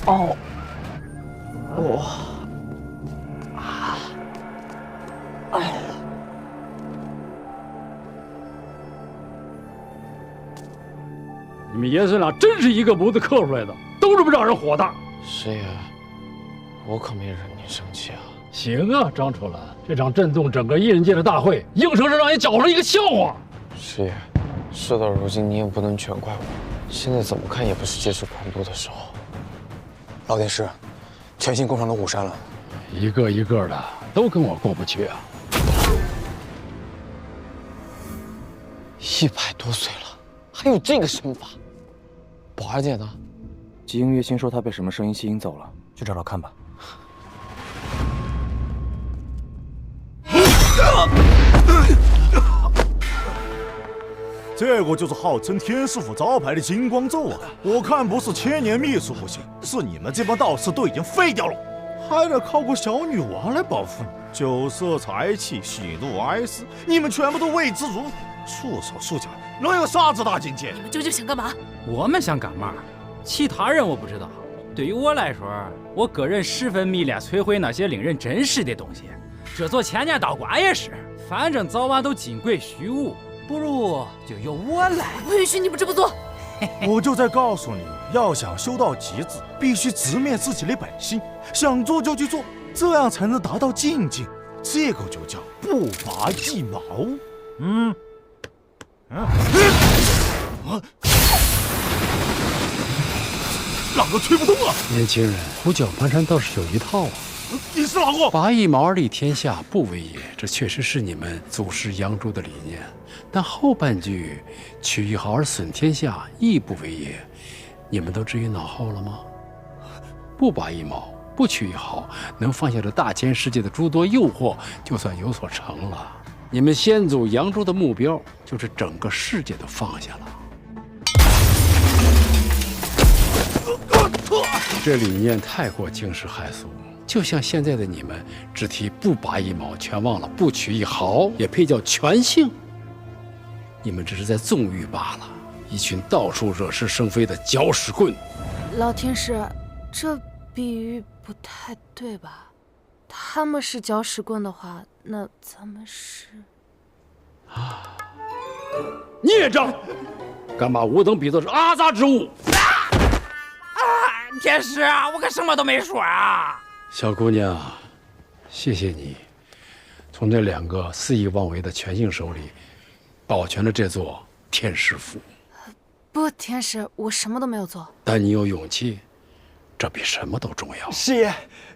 哦，哦，啊，哎。你们爷孙俩真是一个模子刻出来的，都这么让人火大。师爷，我可没惹您生气啊。行啊，张楚岚，这场震动整个艺人界的大会，硬生生让你搅出一个笑话。师爷，事到如今，你也不能全怪我。现在怎么看也不是接受宽度的时候。老天师，全新工厂的武山了，一个一个的都跟我过不去啊。100多岁了，还有这个身法。宝儿姐呢？吉英月心说她被什么声音吸引走了，去找找看吧。这个就是号称天师府招牌的金光咒啊！我看不是千年秘术不行，是你们这帮道士都已经废掉了，还得靠个小女娃来保护你。酒色财气、喜怒哀思，你们全部都为之如束手束脚，能有啥子大境界？你们究竟想干嘛？我们想干嘛？其他人我不知道。对于我来说，我个人十分迷恋摧毁那些令人珍视的东西。这座千年道观也是，反正早晚都金贵虚无，不如就由我来。不允许你们这么做！我就在告诉你，要想修到极致，必须直面自己的本性，想做就去做，这样才能达到境界。这个就叫不拔一毛。哪个推不动啊？年轻人，胡搅蛮缠倒是有一套啊。你是哪个？拔一毛而立天下，不为也。这确实是你们祖师杨朱的理念。但后半句“取一毫而损天下，亦不为也”，你们都至于脑后了吗？不拔一毛，不取一毫，能放下这大千世界的诸多诱惑，就算有所成了。你们先祖杨朱的目标，就是整个世界都放下了。这理念太过惊世骇俗。就像现在的你们，只提不拔一毛，全忘了不取一毫，也配叫全性？你们只是在纵欲罢了，一群到处惹是生非的搅屎棍。老天师，这比喻不太对吧？他们是搅屎棍的话，那咱们是……孽障！敢把吾等比作是阿杂之物！天师，我可什么都没说啊！小姑娘，谢谢你从那2个肆意妄为的全性手里保全了这座天师府。不，天师，我什么都没有做。但你有勇气，这比什么都重要。师爷，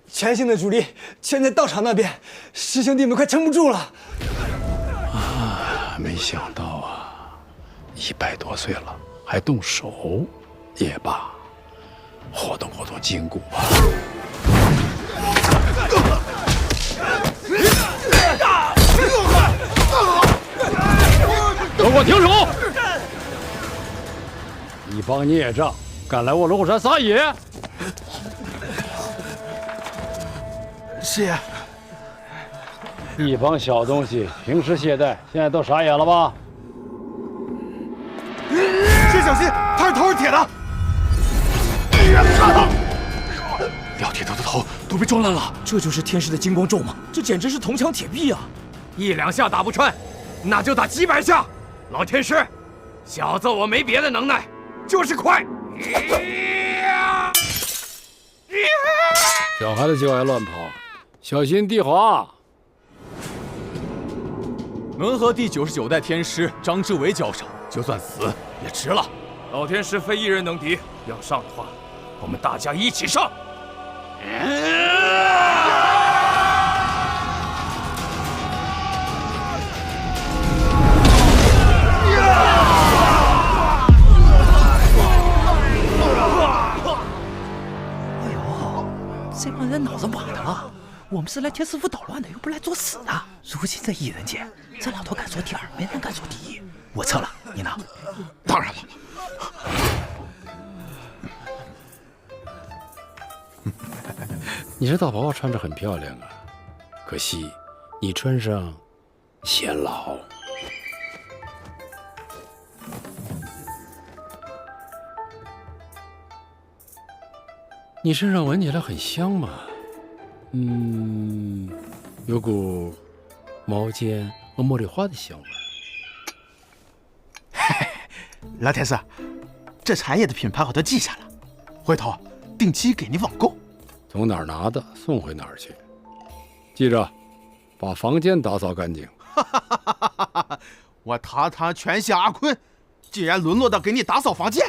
全性的主力全在道场那边，师兄弟们快撑不住了。啊，没想到啊，100多岁了还动手，也罢，活动活动筋骨吧。都给我停手！一帮孽障，敢来我龙虎山撒野！师爷，一帮小东西，平时懈怠，现在都傻眼了吧？先小心，他是头是铁的。廖铁头的头都被撞烂了，这就是天师的金光咒吗？这简直是铜墙铁壁啊！1两下打不穿，那就打几百下。老天师，小子我没别的能耐，就是快。小孩子就爱乱跑，小心地滑。能和第99代天师张志伟交手，就算死也值了。老天师非一人能敌，要上的话，我们大家一起上。这帮人脑子瓦的了！我们是来天师府捣乱的，又不是来作死的。如今这艺人界，这老头敢说第2，没人敢说第1。我撤了，你呢？当然了。你这道袍穿着很漂亮啊，可惜你穿上显老。你身上闻起来很香嘛，有股毛尖和茉莉花的香味。老天师，这茶叶的品牌我都记下了，回头定期给你网购。从哪儿拿的送回哪儿去，记着，把房间打扫干净。我堂堂全县阿坤，竟然沦落到给你打扫房间？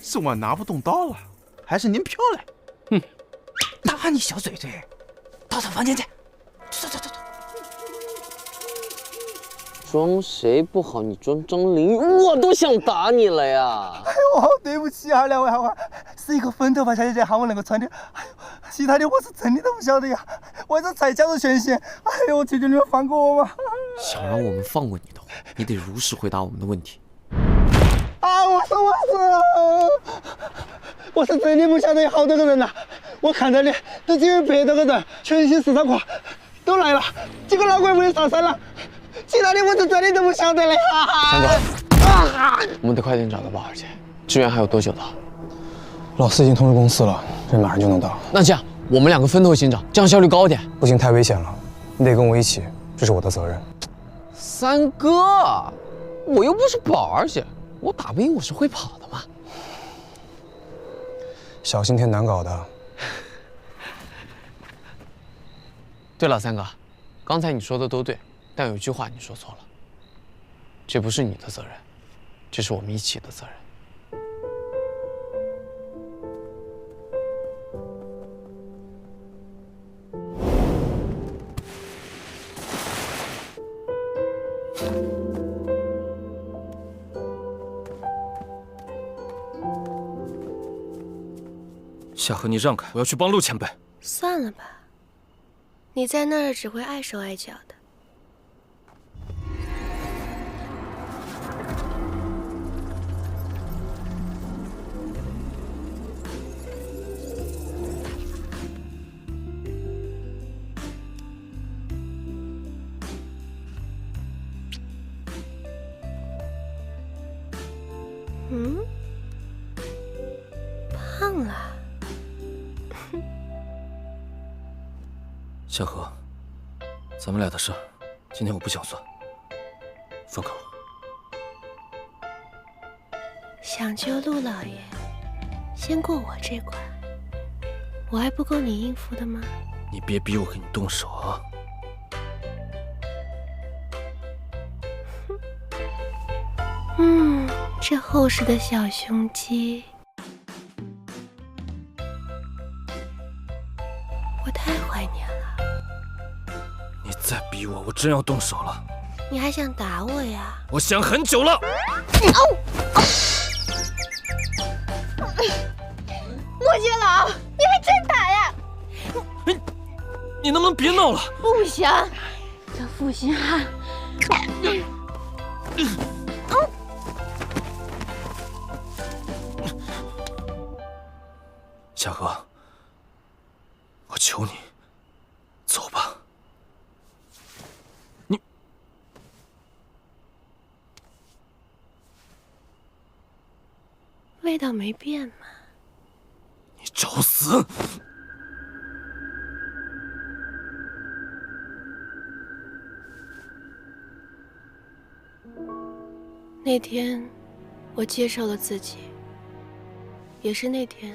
是我拿不动刀了，还是您漂亮？打你小嘴嘴，打扫房间去，走。装谁不好？你装张凌宇，我都想打你了呀！哎呦，对不起啊，两位好汉，是一个粉头发小姐姐喊我能够穿的，哎呦，其他的我是真的都不晓得呀，我这才加入权限，哎呦，我求求你们放过我嘛！想让我们放过你的话，你得如实回答我们的问题。啊，我是真的不晓得有好多个人呐，我看到的都只有100多个人，全新市场课都来了，几个老鬼屋也上山了。其他的我是真的都不晓得了。三哥，我们得快点找到宝儿姐。支援还有多久了？老师已经通知公司了，人马上就能到。那这样，我们2个分头行找，这样效率高点。不行，太危险了，你得跟我一起，这是我的责任。三哥，我又不是宝儿姐，我打不赢我是会跑的嘛。小心天难搞的。对了，三哥，刚才你说的都对。但有一句话你说错了，这不是你的责任，这是我们一起的责任。夏荷，你让开，我要去帮陆前辈。算了吧，你在那儿只会碍手碍脚的。胖了。夏荷，咱们俩的事儿，今天我不想算，放开我。想救陆老爷，先过我这关，我还不够你应付的吗？你别逼我给你动手啊！这厚实的小胸肌，我太怀念了。你再逼我，我真要动手了。你还想打我呀？我想很久了。莫接老，你还真打呀？你能不能别闹了？不行，这负心汉。夏荷，我求你，走吧。你味道没变吗？你找死！那天，我接受了自己，也是那天，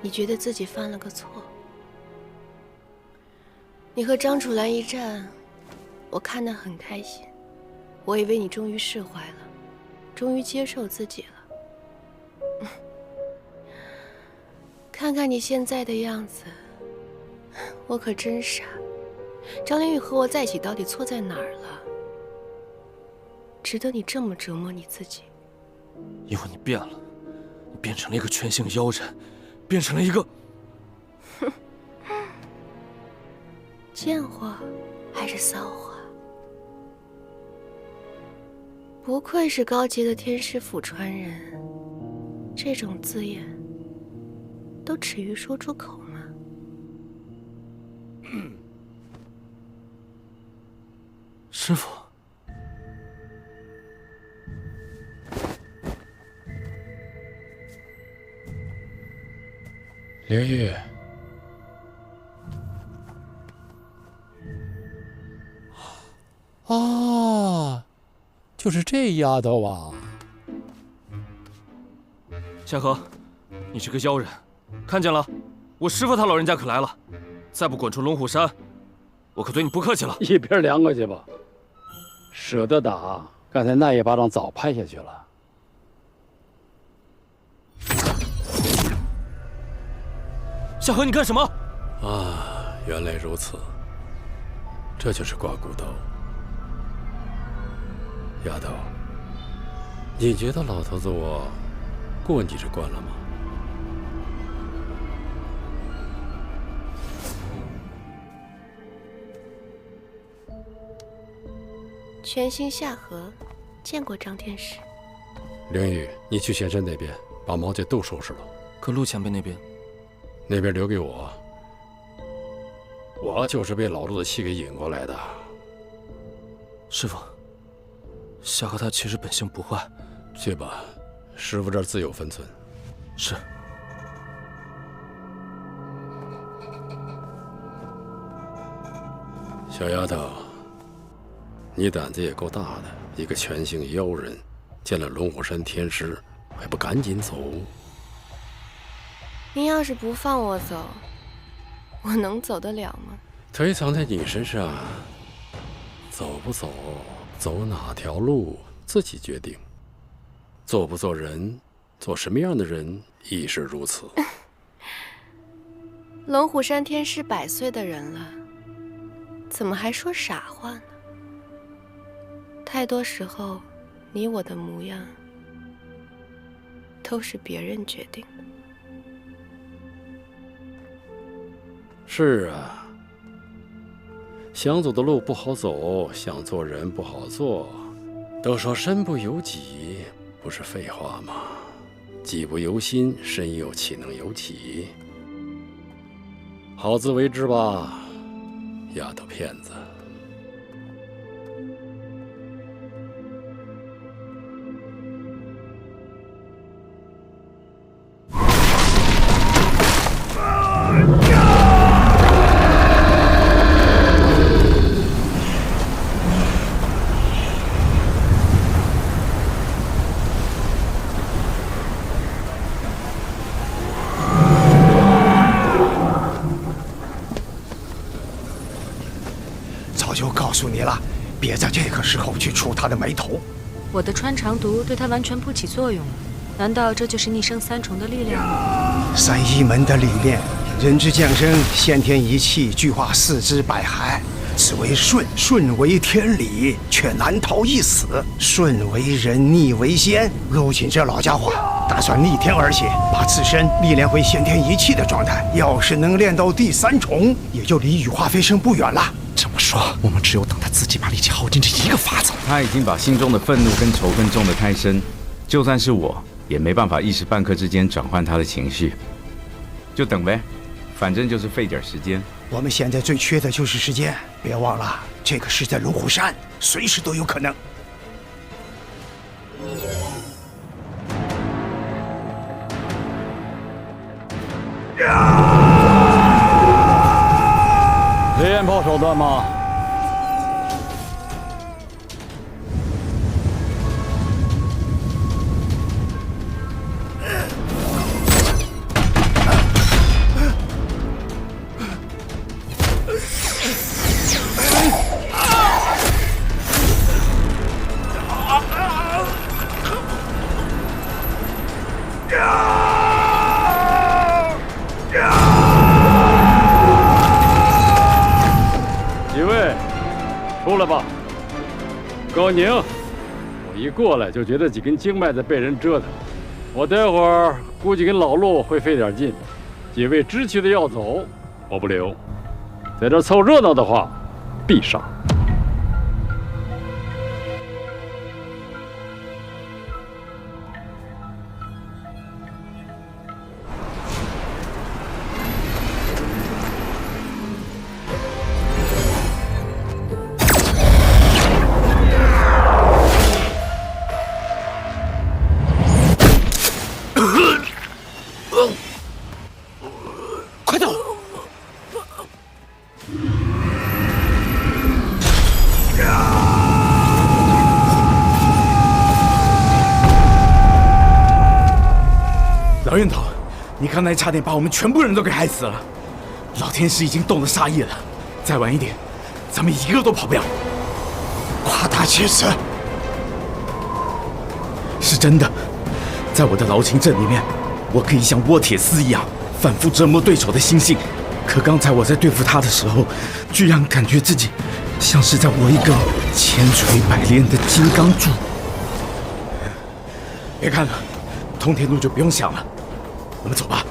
你觉得自己犯了个错。你和张楚岚一战，我看得很开心，我以为你终于释怀了，终于接受自己了。看看你现在的样子，我可真傻。张凌宇和我在一起到底错在哪儿了？值得你这么折磨你自己？因为你变了，你变成了一个全性妖人，变成了一个……贱货还是骚货？不愧是高级的天师府传人，这种字眼都耻于说出口吗？师傅。灵玉，啊，就是这丫头啊！夏荷，你是个妖人，看见了，我师父他老人家可来了，再不滚出龙虎山，我可对你不客气了。一边凉快去吧，舍得打，刚才那一巴掌早拍下去了。夏荷，你干什么？啊，原来如此，这就是刮骨刀。丫头，你觉得老头子我过你这关了吗？全心夏荷，见过张天师。灵玉，你去仙山那边把毛家都收拾了。可陆前辈那边，那边留给我，我就是被老陆的气给引过来的。师傅，夏荷他其实本性不坏。去吧，师傅这儿自有分寸。是。小丫头，你胆子也够大的，一个全姓妖人，见了龙虎山天师还不赶紧走？您要是不放我走，我能走得了吗？腿藏在你身上，走不走，走哪条路自己决定。做不做人，做什么样的人亦是如此。龙虎山天师100岁的人了，怎么还说傻话呢？太多时候，你我的模样都是别人决定的。是啊，想走的路不好走，想做人不好做。都说身不由己，不是废话吗？己不由心，身又岂能由己？好自为之吧，丫头片子。告诉你了，别在这个时候去触他的眉头。我的穿肠毒对他完全不起作用了，难道这就是逆生三重的力量吗？三一门的理念，人之降生，先天一气，具化4肢百骸。此为顺，顺为天理，却难逃一死。顺为人，逆为仙。陆锦这老家伙打算逆天而起，把自身历练回先天一气的状态。要是能练到第3重，也就离羽化飞升不远了。这么说，我们只有等他自己把力气耗尽这一个法子。他已经把心中的愤怒跟仇恨种得太深，就算是我，也没办法一时半刻之间转换他的情绪。就等呗，反正就是费点时间。我们现在最缺的就是时间，别忘了，这个是在龙虎山，随时都有可能。雷焰炮手段吗？出来吧，高宁！我一过来就觉得几根经脉在被人折腾，我待会儿估计跟老陆会费点劲。几位知趣的要走，我不留，在这凑热闹的话，必杀。老冤头，你刚才差点把我们全部人都给害死了。老天师已经动了杀意了，再晚一点，咱们一个都跑不了。夸大其词，是真的。在我的劳情阵里面，我可以像握铁丝一样反复折磨对手的心性。可刚才我在对付他的时候，居然感觉自己像是在握一个千锤百炼的金刚杵。别看了，通天路就不用想了，我们走吧。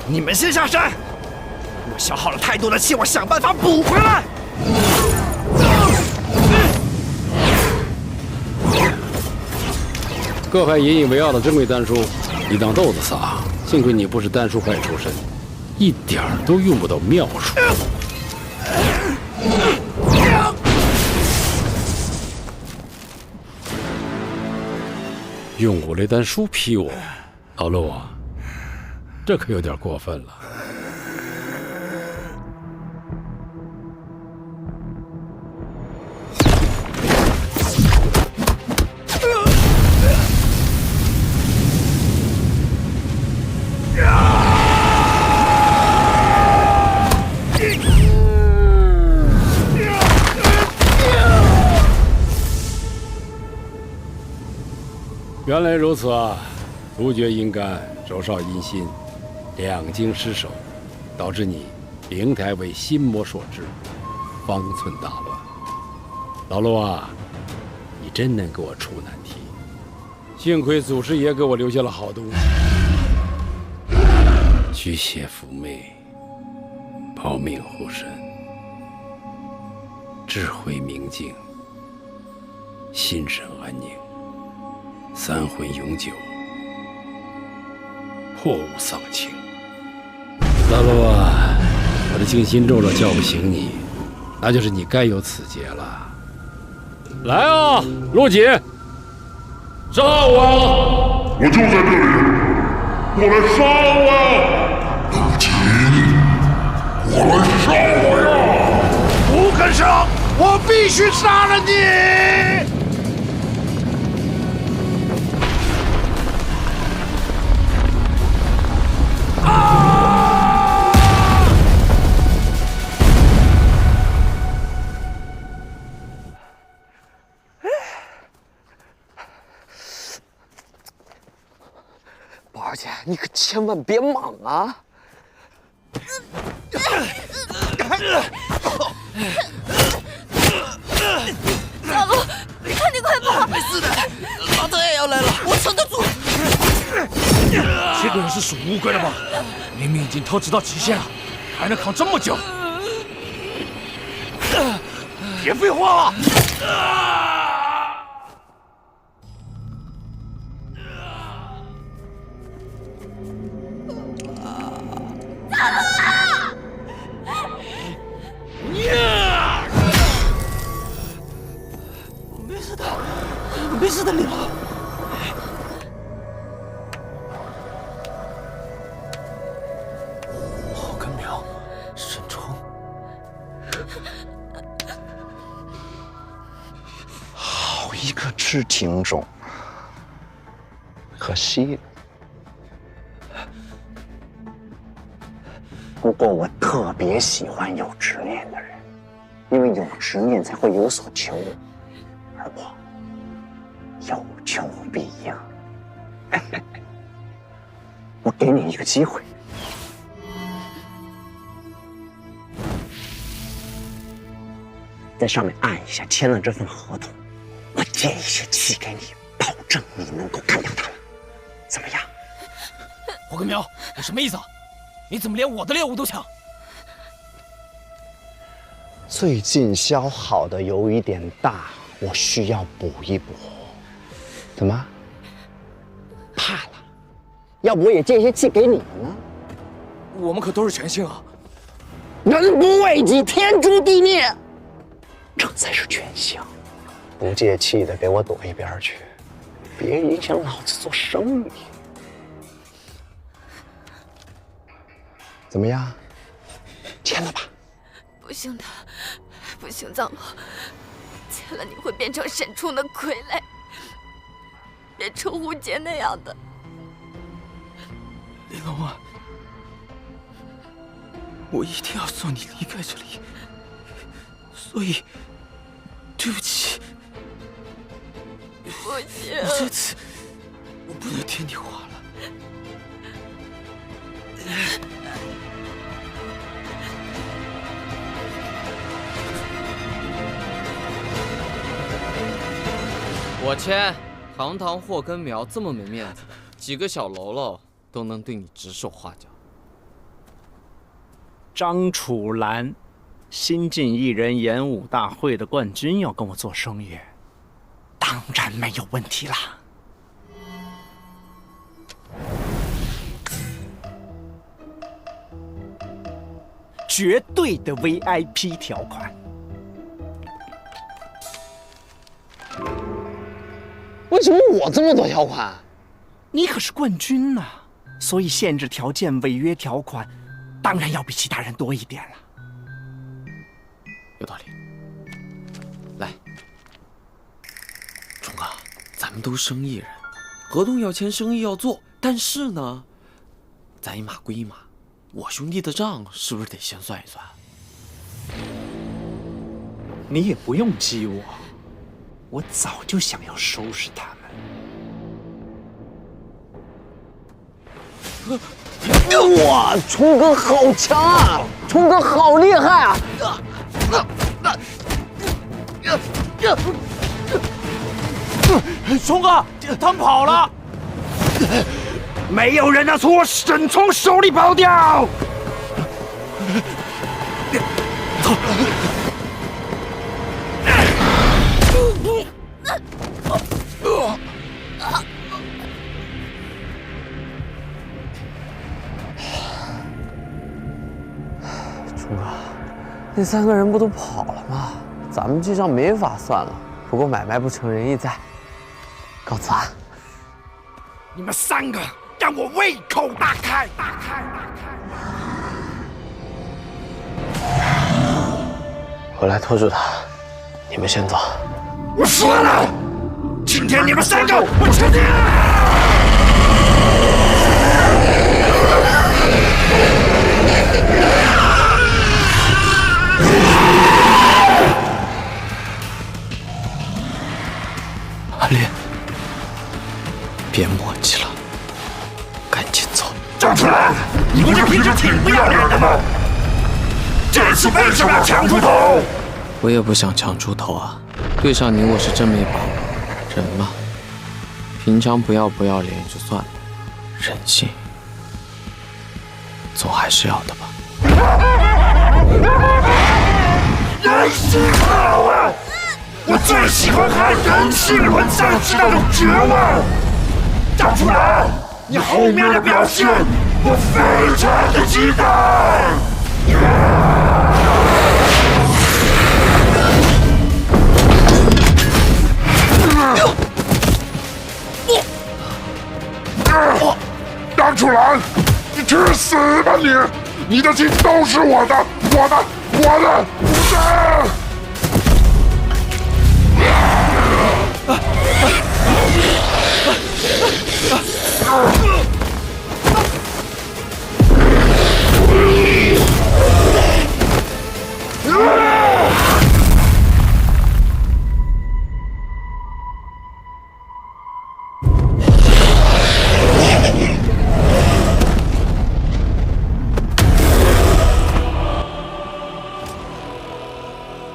你们先下山，我消耗了太多的气，我想办法补回来。各派引以为傲的珍贵丹书，你当豆子撒。幸亏你不是丹书派出身，一点儿都用不到妙术。用五雷丹书劈我，老陆啊，这可有点过分了。原来如此啊！突厥阴干，周少阴心，两经失守，导致你灵台为心魔所致，方寸大乱。老陆啊，你真能给我出难题。幸亏祖师爷给我留下了好东西：驱邪伏魅，保命护身，智慧明镜，心神安宁。三魂永久，破无丧情。老陆啊，我的静心咒若叫不醒你，那就是你该有此劫了。来啊，陆锦，杀我啊！我就在这里，过来杀我呀！陆锦，过来杀我呀！不肯杀，我必须杀了你！宝儿姐，你可千万别莽啊！小陆，看你快跑！没事的，老头也要来了，我撑得住。这个人是属乌龟的吗？明明已经透支到极限了，还能扛这么久？别废话了！没事的，没事的，李老。后根苗，沈冲，好一个知情种，可惜。不过我特别喜欢有执念的人，因为有执念才会有所求，而我有求必应。我给你一个机会，在上面按一下，签了这份合同，我借一些气给你，保证你能够干掉他们，怎么样？火根苗，你什么意思啊？你怎么连我的猎物都抢？最近消耗的有一点大，我需要补一补。怎么？怕了？要不我也借一些气给你们呢？我们可都是全姓啊！人不为己，天诛地灭，这才是全姓。不借气的，给我躲一边去，别影响老子做生意。怎么样？签了吧？不行的，不行，藏罗，签了你会变成沈冲的傀儡，变成吴杰那样的。玲珑啊，我一定要送你离开这里，所以对不起。不行，这次我不能听你话了。我签，堂堂霍根苗这么没面子，几个小喽啰都能对你指手画脚。张楚岚，新晋艺人演武大会的冠军，要跟我做声乐，当然没有问题啦。绝对的 VIP 条款。为什么我这么多条款？你可是冠军呐，所以限制条件、违约条款，当然要比其他人多一点了。有道理。来，冲哥，咱们都生意人，合同要签，生意要做，但是呢，咱一码归一码，我兄弟的账是不是得先算一算？你也不用激我，我早就想要收拾他们。哇，冲哥好强啊！冲哥好厉害啊！冲哥，他们跑了！没有人的错，沈从手里跑掉。冲哥，那3个人不都跑了吗？咱们这账没法算了。不过买卖不成仁义在，告辞啊！你们3个让我胃口大开！我来拖住他，你们先走。我说了，今天你们3个我确定了。阿烈，别磨叽了，赶紧走。张楚岚，你不是平时挺不要脸的吗？这次为什么要抢出头？我也不想抢出头啊，对上你我是真没把握。人嘛，平常不要脸也就算了，人性总还是要的吧。人性好啊！我最喜欢看人性沦丧时那种绝望。张楚岚，你后面的表现我非常的期待。张楚岚，你去死吧你！你的心都是我的，我的！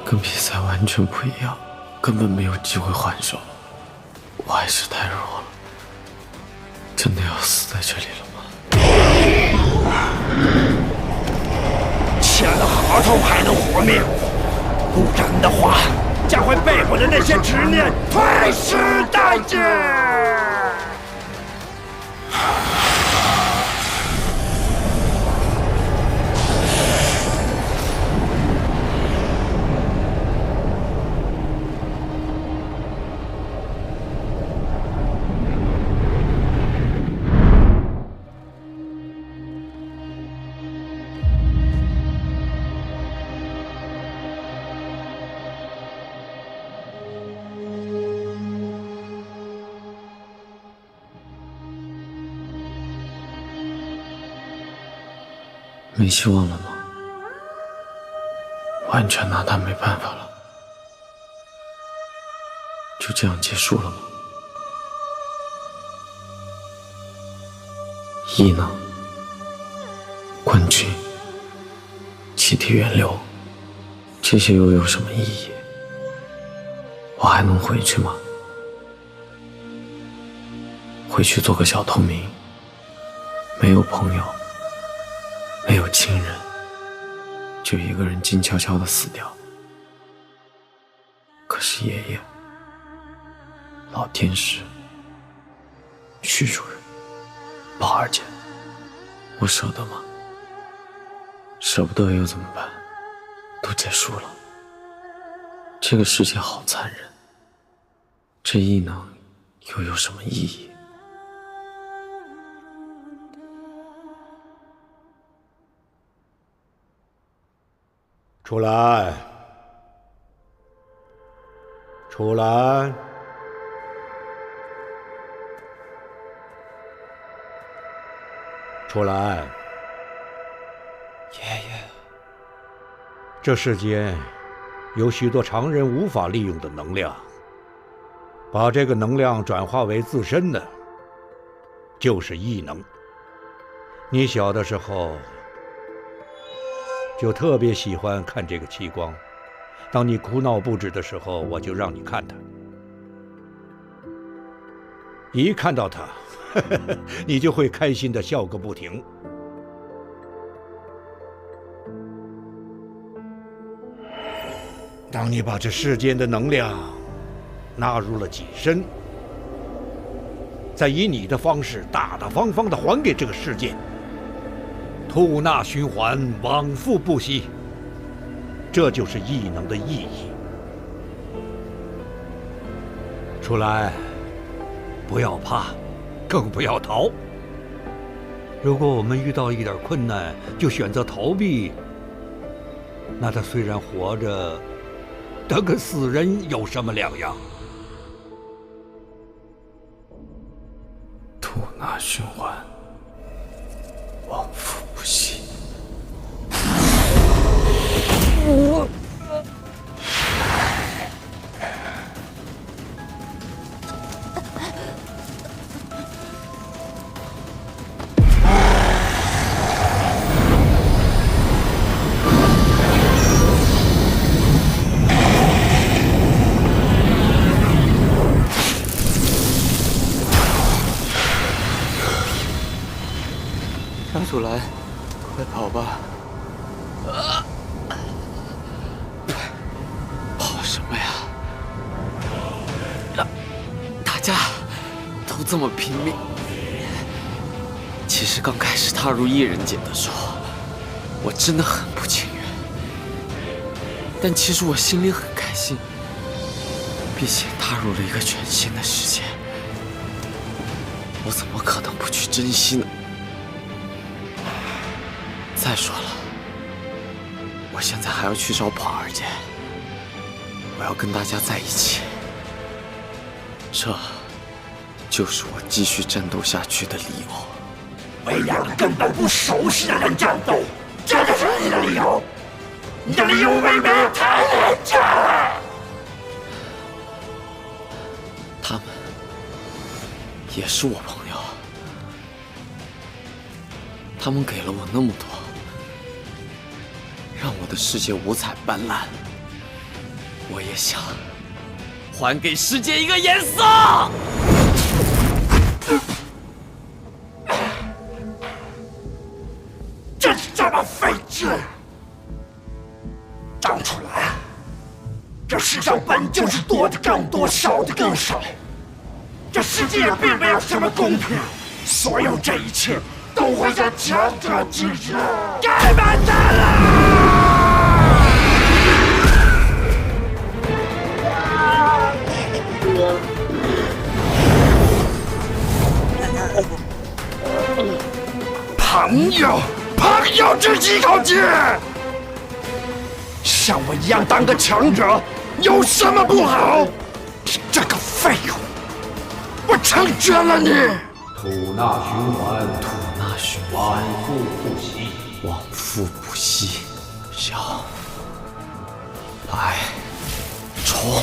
跟比赛完全不一样，根本没有机会还手，我还是太弱了，真的要死在这里了吗？签了合同还能活命，不然的话，将会被我的那些执念吞噬殆尽。没希望了吗？完全拿他没办法了，就这样结束了吗？异能、冠军、气体源流，这些又有什么意义？我还能回去吗？回去做个小透明，没有朋友，没有亲人，就一个人静悄悄地死掉。可是爷爷、老天使、徐主任、宝儿姐，我舍得吗？舍不得又怎么办？都结束了，这个世界好残忍，这异能又有什么意义？出来！出来！出来！爷爷，这世间有许多常人无法利用的能量，把这个能量转化为自身的，就是异能。你小的时候就特别喜欢看这个奇光，当你哭闹不止的时候，我就让你看它。一看到它，你就会开心地笑个不停。当你把这世间的能量纳入了己身，再以你的方式大大方方地还给这个世界，吐纳循环，往复不息，这就是异能的意义。出来，不要怕，更不要逃。如果我们遇到一点困难就选择逃避，那他虽然活着，但跟死人有什么两样？吐纳循环，往复不息。张楚岚，快跑吧！跑什么呀？大家都这么拼命。其实刚开始踏入异人界的时候，我真的很不情愿。但其实我心里很开心，毕竟踏入了一个全新的世界，我怎么可能不去珍惜呢？再说了，我现在还要去找宝儿姐，我要跟大家在一起，这就是我继续战斗下去的理由。为两个根本不熟悉的人战斗，这就是你的理由？你的理由未免也太廉价了。他们也是我朋友，他们给了我那么多，让我的世界五彩斑斓。我也想还给世界一个颜色。真是这么费劲！张楚岚，这世上本就是多的更多，少的更少。这世界并没有什么公平，所有这一切都会在强者之日盖满它了。朋友，朋友只一口气。像我一样当个强者，有什么不好？你这个废物，我成全了你。吐纳循环，吐纳循环，往复不息。往复不息，小白虫。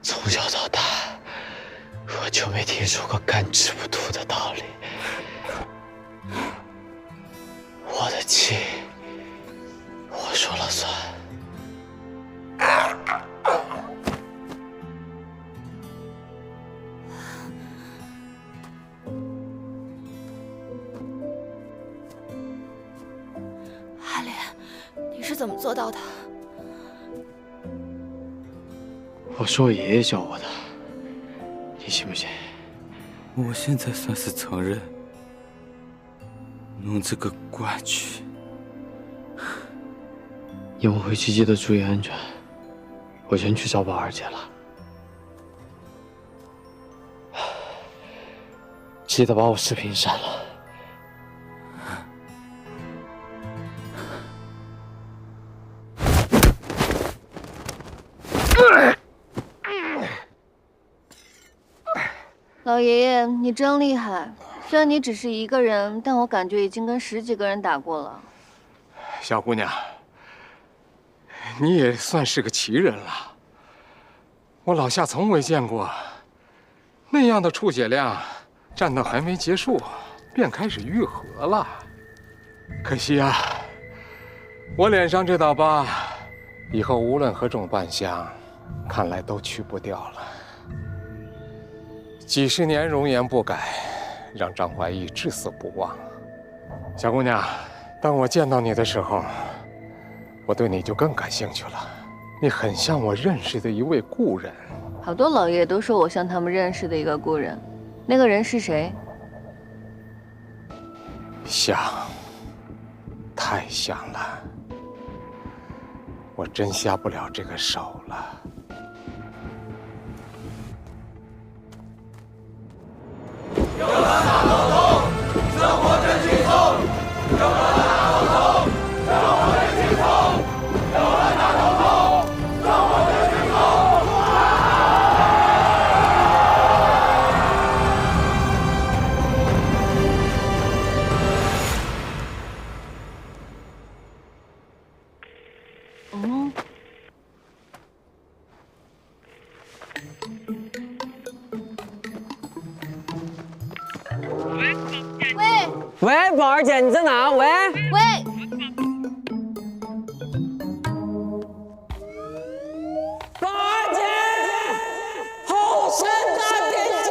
从小到大，我就没听说过干吃不吐的道理。我的气，我说了算。阿莲，你是怎么做到的？我是我爷爷教我的，你信不信？我现在算是承认，弄这个官去。你们回去记得注意安全，我先去找宝二姐了。记得把我视频删了。老爷爷，你真厉害！虽然你只是一个人，但我感觉已经跟10几个人打过了。小姑娘，你也算是个奇人了。我老夏从未见过那样的出血量，战斗还没结束便开始愈合了。可惜啊，我脸上这道疤，以后无论何种扮相，看来都去不掉了。几十年容颜不改，让张怀义至死不忘。小姑娘，当我见到你的时候，我对你就更感兴趣了。你很像我认识的一位故人。好多老爷都说我像他们认识的一个故人，那个人是谁？像，太像了。我真下不了这个手了。有了大头头，生活真轻松。有了大头头，生活真轻松。有了大头头，生活真轻松。喂，宝儿姐，你在哪？喂。宝儿姐，后山大点心。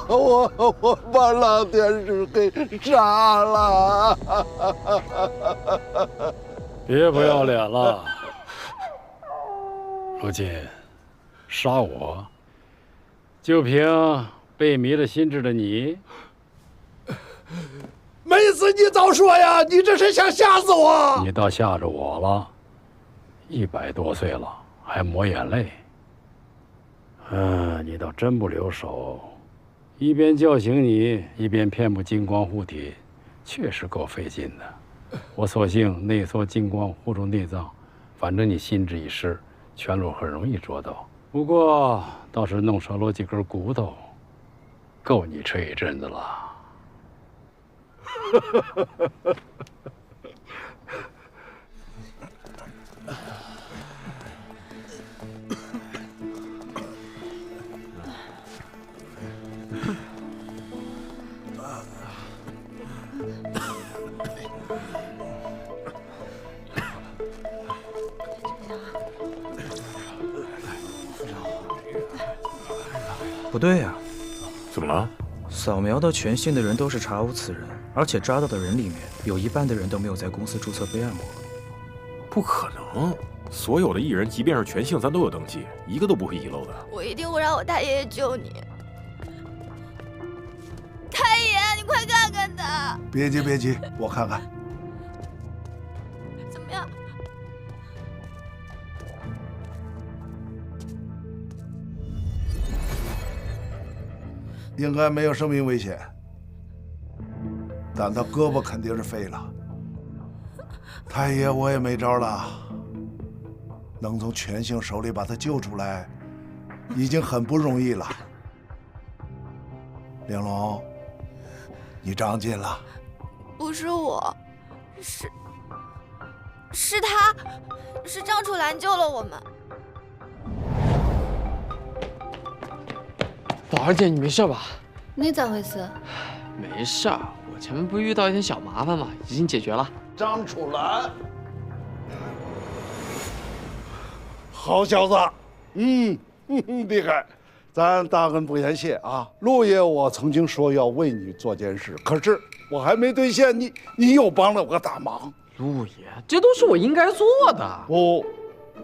我把老电视给炸了！别不要脸了！如今杀我，就凭被迷了心智的你？没死你早说呀！你这是想吓死我！你倒吓着我了，100多岁了还抹眼泪。你倒真不留手，一边叫醒你，一边遍布金光护体，确实够费劲的。我索性内缩金光护住内脏，反正你心智已失，全路很容易捉到。不过倒是弄折落几根骨头，够你吹一阵子了。不对呀，怎么了？扫描到全姓的人都是查无此人，而且抓到的人里面有一半的人都没有在公司注册备案过。不可能，所有的艺人，即便是全姓，咱都有登记，一个都不会遗漏的。我一定会让我太爷爷救你。太爷，你快看看他！别急别急，我看看。怎么样？应该没有生命危险，但他胳膊肯定是废了。太爷，我也没招了，能从全姓手里把他救出来，已经很不容易了。玲珑，你长进了。不是我，是他，是张楚岚救了我们。宝儿姐，你没事吧？你咋回事？没事儿，我前面不是遇到一点小麻烦吗？已经解决了。张楚岚，好小子，厉害！咱大恩不言谢啊！陆爷，我曾经说要为你做件事，可是我还没兑现，你又帮了我个大忙。陆爷，这都是我应该做的。不，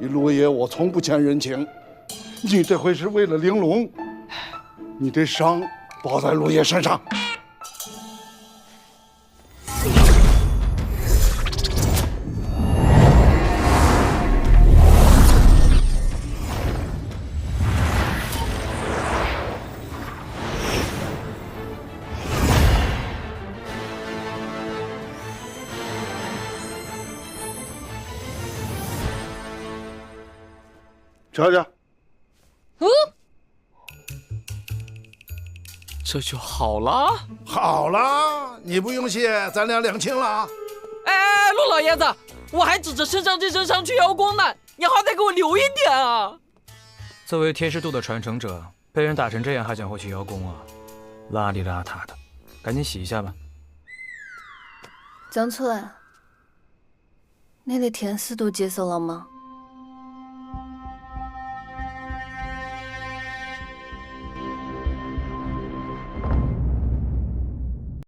陆爷，我从不欠人情。你这回是为了玲珑，你这伤包在陆爷身上。瞧瞧，这就好了。好了，你不用谢，咱俩两清了。哎，陆老爷子，我还指着身上这身伤去邀功呢，你好歹给我留一点啊！作为天师渡的传承者，被人打成这样还想回去邀功啊？邋里邋遢的，赶紧洗一下吧。张楚岚，你的天师渡接受了吗？